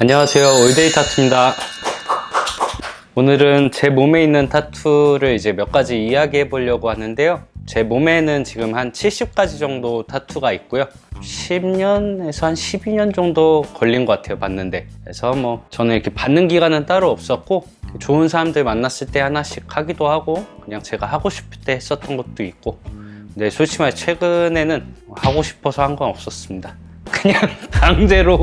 안녕하세요, 올데이 타투입니다. 오늘은 제 몸에 있는 타투를 이제 몇 가지 이야기해 보려고 하는데요. 제 몸에는 지금 한 70가지 정도 타투가 있고요. 10년에서 한 12년 정도 걸린 것 같아요, 받는데. 그래서 뭐 저는 이렇게 받는 기간은 따로 없었고, 좋은 사람들 만났을 때 하나씩 하기도 하고, 그냥 제가 하고 싶을 때 했었던 것도 있고. 근데 솔직히 말해 최근에는 하고 싶어서 한 건 없었습니다. 그냥 강제로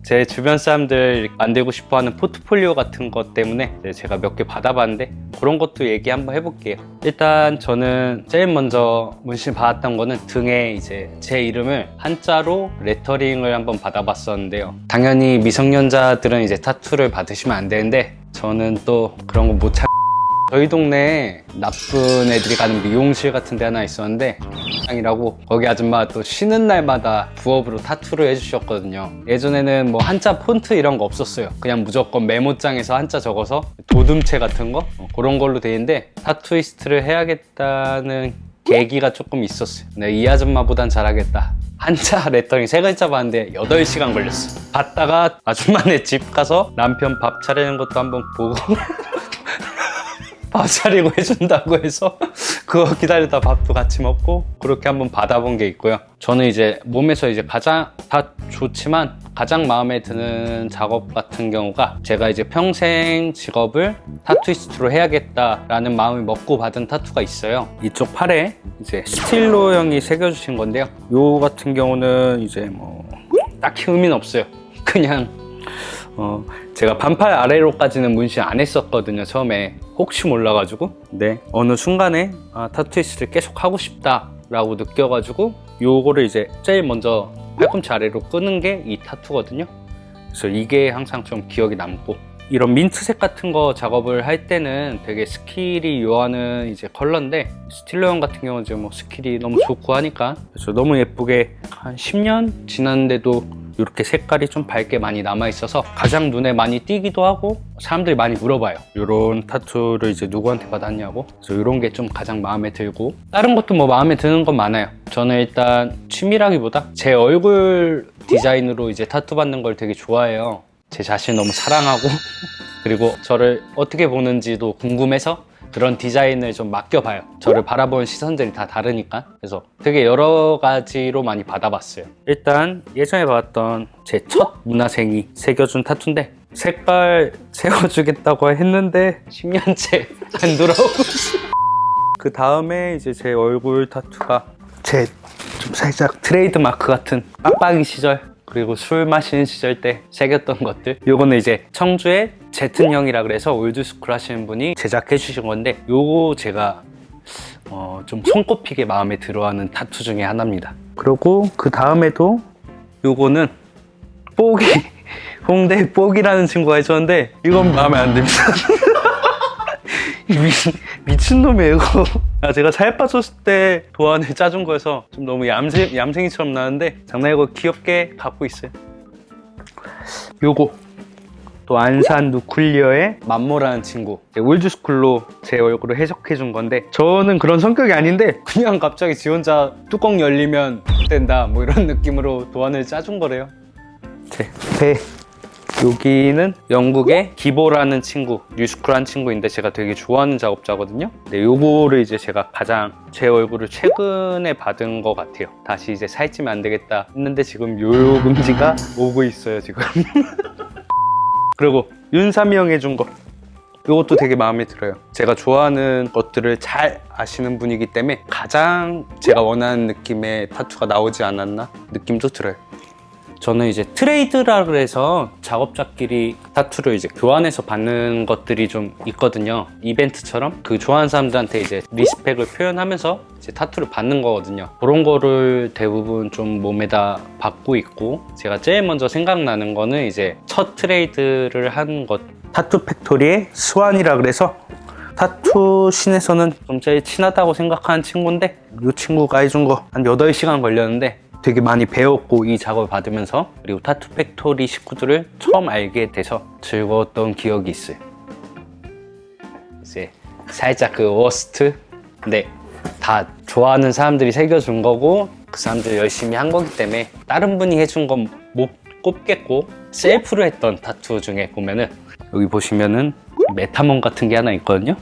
제 주변 사람들 만들고 싶어하는 포트폴리오 같은 것 때문에 제가 몇 개 받아봤는데 그런 것도 얘기 한번 해볼게요. 일단 저는 제일 먼저 문신 받았던 거는 등에 이제 제 이름을 한자로 레터링을 한번 받아봤었는데요. 당연히 미성년자들은 이제 타투를 받으시면 안 되는데 저는 또 그런 거 못 참. 저희 동네에 나쁜 애들이 가는 미용실 같은 데 하나 있었는데 이라고 거기 아줌마가 또 쉬는 날마다 부업으로 타투를 해주셨거든요. 예전에는 뭐 한자 폰트 이런 거 없었어요. 그냥 무조건 메모장에서 한자 적어서 도둠체 같은 거 그런 걸로 돼 있는데 타투이스트를 해야겠다는 계기가 조금 있었어요. 근데 이 아줌마보단 잘하겠다. 한자 레터링 3글자 봤는데 8시간 걸렸어. 봤다가 아줌마네 집 가서 남편 밥 차리는 것도 한번 보고 밥 차리고 해준다고 해서 그거 기다리다 밥도 같이 먹고 그렇게 한번 받아본 게 있고요. 저는 이제 몸에서 이제 가장 다 좋지만 가장 마음에 드는 작업 같은 경우가 제가 이제 평생 직업을 타투이스트로 해야겠다라는 마음을 먹고 받은 타투가 있어요. 이쪽 팔에 이제 스틸로 형이 새겨주신 건데요. 요 같은 경우는 이제 뭐 딱히 의미는 없어요. 그냥 제가 반팔 아래로까지는 문신 안 했었거든요, 처음에. 혹시 몰라가지고. 근데 어느 순간에 타투이스트를 계속 하고 싶다 라고 느껴가지고 요거를 이제 제일 먼저 팔꿈치 아래로 끄는 게 이 타투거든요. 그래서 이게 항상 좀 기억이 남고, 이런 민트색 같은 거 작업을 할 때는 되게 스킬이 요하는 이제 컬러인데 스틸러형 같은 경우는 이제 뭐 스킬이 너무 좋고 하니까 그래서 너무 예쁘게 한 10년 지났는데도 이렇게 색깔이 좀 밝게 많이 남아있어서 가장 눈에 많이 띄기도 하고 사람들이 많이 물어봐요. 이런 타투를 이제 누구한테 받았냐고. 그래서 이런 게 좀 가장 마음에 들고, 다른 것도 뭐 마음에 드는 건 많아요. 저는 일단 취미라기보다 제 얼굴 디자인으로 이제 타투 받는 걸 되게 좋아해요. 제 자신을 너무 사랑하고 그리고 저를 어떻게 보는지도 궁금해서 그런 디자인을 좀 맡겨봐요. 저를 바라보는 시선들이 다 다르니까. 그래서 되게 여러 가지로 많이 받아봤어요. 일단 예전에 받았던 제 첫 문화생이 새겨준 타투인데 색깔 세워주겠다고 했는데 10년째 안 돌아오고 그 다음에 이제 제 얼굴 타투가 제 좀 살짝 트레이드 마크 같은 빡빡이 시절 그리고 술 마시는 시절 때 새겼던 것들, 요거는 이제 청주의 제튼 형이라 그래서 올드스쿨 하시는 분이 제작해 주신 건데 요거 제가 좀 손꼽히게 마음에 들어하는 타투 중에 하나입니다. 그리고 그 다음에도 요거는 뽀기 홍대 뽀기라는 친구가 해줬는데 이건 마음에 안 듭니다. 미친놈이에요 이거. 제가 살 빠졌을 때 도안을 짜준 거여서 좀 너무 얌생이처럼 나는데 장난이고 귀엽게 갖고 있어요. 요거 또 안산 누클리어의 맘모라는 친구, 올드스쿨로 제 얼굴을 해석해 준 건데 저는 그런 성격이 아닌데 그냥 갑자기 지 혼자 뚜껑 열리면 된다 뭐 이런 느낌으로 도안을 짜준 거래요. 제 배 여기는 영국의 기보라는 친구, 뉴스쿨한 친구인데 제가 되게 좋아하는 작업자거든요. 근데 요거를 이제 제가 가장 제 얼굴을 최근에 받은 것 같아요. 다시 이제 살찌면 안 되겠다 했는데 지금 요금지가 오고 있어요 지금. 그리고 윤삼이 형 해준 거, 이것도 되게 마음에 들어요. 제가 좋아하는 것들을 잘 아시는 분이기 때문에 가장 제가 원하는 느낌의 타투가 나오지 않았나 느낌도 들어요. 저는 이제 트레이드라 그래서 작업자끼리 타투를 이제 교환해서 받는 것들이 좀 있거든요. 이벤트처럼 그 좋아하는 사람들한테 이제 리스펙을 표현하면서 이제 타투를 받는 거거든요. 그런 거를 대부분 좀 몸에다 받고 있고, 제가 제일 먼저 생각나는 거는 이제 첫 트레이드를 한 것, 타투 팩토리의 스완이라 그래서 타투 씬에서는 좀 제일 친하다고 생각하는 친구인데 이 친구가 해준 거 한 8시간 걸렸는데 되게 많이 배웠고 이 작업을 받으면서, 그리고 타투 팩토리 식구들을 처음 알게 돼서 즐거웠던 기억이 있어요. 이제 살짝 그 워스트, 근데 다 좋아하는 사람들이 새겨준 거고 그 사람들이 열심히 한 거기 때문에 다른 분이 해준 건 못 꼽겠고, 셀프로 했던 타투 중에 보면은 여기 보시면은 메타몬 같은 게 하나 있거든요.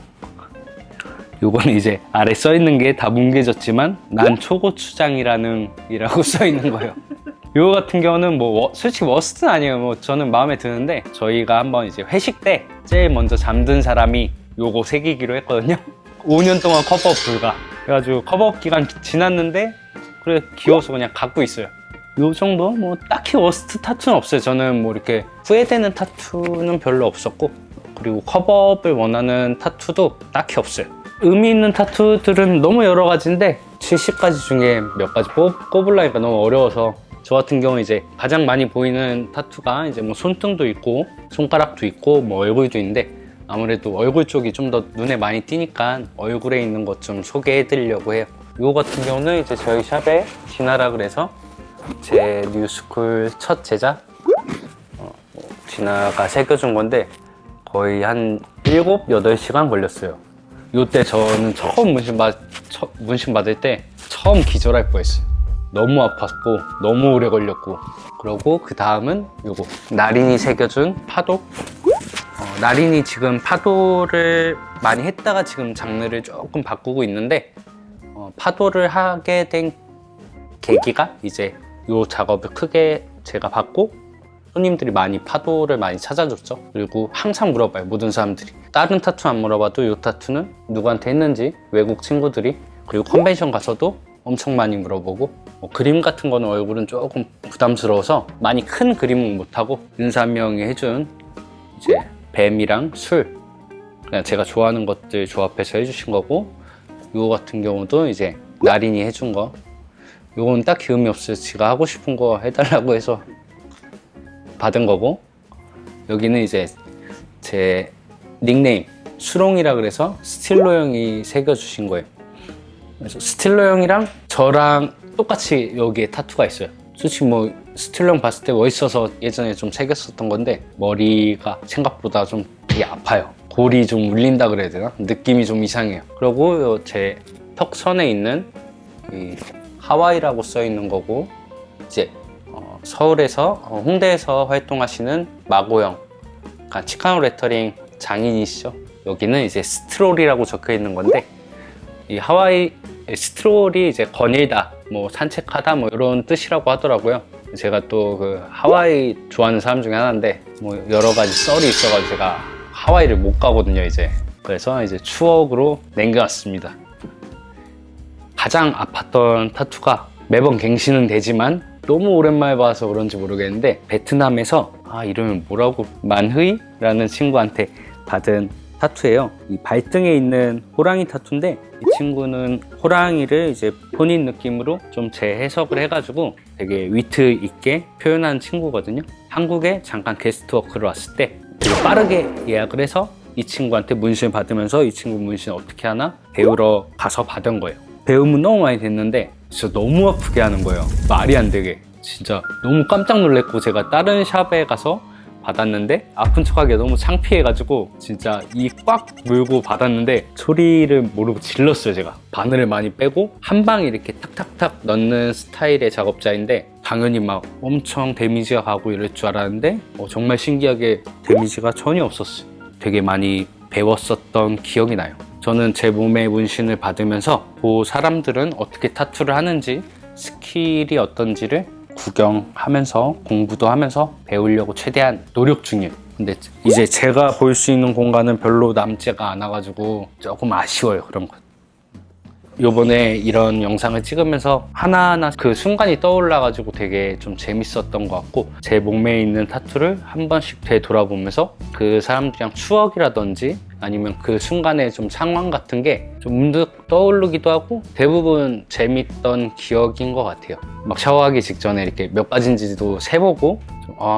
요거는 이제 아래 써 있는 게 다 뭉개졌지만 난 초고추장이라는 이라고 써 있는 거예요. 요거 같은 경우는 뭐 솔직히 워스트는 아니에요. 뭐 저는 마음에 드는데, 저희가 한번 이제 회식 때 제일 먼저 잠든 사람이 요거 새기기로 했거든요. 5년 동안 커버업 불가. 그래가지고 커버업 기간 지났는데 그래 귀여워서 그냥 갖고 있어요. 요 정도? 뭐 딱히 워스트 타투는 없어요. 저는 뭐 이렇게 후회되는 타투는 별로 없었고, 그리고 커버업을 원하는 타투도 딱히 없어요. 의미 있는 타투들은 너무 여러 가지인데 70가지 중에 몇 가지 꼽으려니까 너무 어려워서, 저 같은 경우 이제 가장 많이 보이는 타투가 이제 뭐 손등도 있고 손가락도 있고 뭐 얼굴도 있는데, 아무래도 얼굴 쪽이 좀 더 눈에 많이 띄니까 얼굴에 있는 것 좀 소개해 드리려고 해요. 이거 같은 경우는 이제 저희 샵에 진아라 그래서 제 뉴스쿨 첫 제작 진아가 새겨준 건데 거의 한 7, 8시간 걸렸어요. 요때 저는 처음 문신 받을 때 처음 기절할 뻔했어요. 너무 아팠고 너무 오래 걸렸고. 그러고 그 다음은 요거 나린이 새겨준 파도. 나린이 지금 파도를 많이 했다가 지금 장르를 조금 바꾸고 있는데, 파도를 하게 된 계기가 이제 요 작업을 크게 제가 받고 손님들이 많이 파도를 많이 찾아줬죠. 그리고 항상 물어봐요, 모든 사람들이. 다른 타투 안 물어봐도 요 타투는 누구한테 했는지 외국 친구들이, 그리고 컨벤션 가서도 엄청 많이 물어보고, 그림 같은 거는 얼굴은 조금 부담스러워서 많이 큰 그림은 못하고 은사 한 명이 해준 이제 뱀이랑 술, 그냥 제가 좋아하는 것들 조합해서 해주신 거고, 요거 같은 경우도 이제 나린이 해준 거. 요건 딱히 의미 없어요. 제가 하고 싶은 거 해달라고 해서 받은 거고, 여기는 이제 제 닉네임 수롱이라 그래서 스틸로 형이 새겨주신 거예요. 그래서 스틸로 형이랑 저랑 똑같이 여기에 타투가 있어요. 솔직히 뭐 스틸로 형 봤을 때 멋있어서 예전에 좀 새겼었던 건데, 머리가 생각보다 좀 되게 아파요. 골이 좀 울린다 그래야 되나? 느낌이 좀 이상해요. 그리고 제 턱선에 있는 이 하와이라고 써 있는 거고, 이제 서울에서 홍대에서 활동하시는 마고형, 그러니까 치카노 레터링 장인이시죠. 여기는 이제 스트롤이라고 적혀 있는 건데, 이 하와이 스트롤이 이제 거닐다, 뭐 산책하다, 뭐 이런 뜻이라고 하더라고요. 제가 또 그 하와이 좋아하는 사람 중에 하나인데, 뭐 여러 가지 썰이 있어가지고 제가 하와이를 못 가거든요, 이제. 그래서 이제 추억으로 남겨왔습니다. 가장 아팠던 타투가 매번 갱신은 되지만 너무 오랜만에 봐서 그런지 모르겠는데, 베트남에서 이름이 뭐라고, 만흐이라는 친구한테 받은 타투예요. 이 발등에 있는 호랑이 타투인데, 이 친구는 호랑이를 이제 본인 느낌으로 좀 재해석을 해가지고 되게 위트 있게 표현한 친구거든요. 한국에 잠깐 게스트워크를 왔을 때 빠르게 예약을 해서 이 친구한테 문신을 받으면서 이 친구 문신 어떻게 하나 배우러 가서 받은 거예요. 배움은 너무 많이 됐는데 진짜 너무 아프게 하는 거예요. 말이 안 되게. 진짜 너무 깜짝 놀랐고, 제가 다른 샵에 가서 받았는데 아픈 척하기가 너무 창피해가지고 진짜 이 꽉 물고 받았는데 소리를 모르고 질렀어요. 제가 바늘을 많이 빼고 한 방에 이렇게 탁탁탁 넣는 스타일의 작업자인데, 당연히 막 엄청 데미지가 가고 이럴 줄 알았는데 정말 신기하게 데미지가 전혀 없었어요. 되게 많이 배웠었던 기억이 나요. 저는 제 몸에 문신을 받으면서 그 사람들은 어떻게 타투를 하는지, 스킬이 어떤지를 구경하면서 공부도 하면서 배우려고 최대한 노력 중이에요. 근데 이제 제가 볼 수 있는 공간은 별로 남지가 않아가지고 조금 아쉬워요, 그런 것. 요번에 이런 영상을 찍으면서 하나하나 그 순간이 떠올라가지고 되게 좀 재밌었던 것 같고, 제 몸에 있는 타투를 한 번씩 되돌아보면서 그 사람들이랑 추억이라든지 아니면 그 순간의 좀 상황 같은 게 좀 문득 떠오르기도 하고, 대부분 재밌던 기억인 것 같아요. 막 샤워하기 직전에 이렇게 몇 가지인지도 세보고,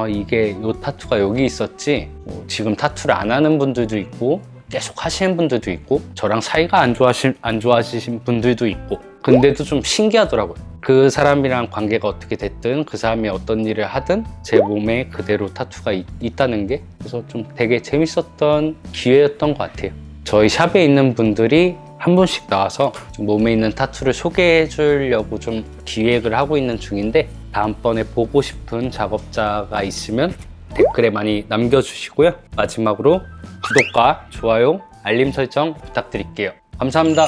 이게 요 타투가 여기 있었지, 지금 타투를 안 하는 분들도 있고 계속 하시는 분들도 있고, 저랑 사이가 안 좋아지신 분들도 있고, 근데도 좀 신기하더라고요. 그 사람이랑 관계가 어떻게 됐든 그 사람이 어떤 일을 하든 제 몸에 그대로 타투가 있다는 게, 그래서 좀 되게 재밌었던 기회였던 것 같아요. 저희 샵에 있는 분들이 한 분씩 나와서 몸에 있는 타투를 소개해 주려고 좀 기획을 하고 있는 중인데, 다음번에 보고 싶은 작업자가 있으면 댓글에 많이 남겨주시고요. 마지막으로 구독과 좋아요, 알림 설정 부탁드릴게요. 감사합니다.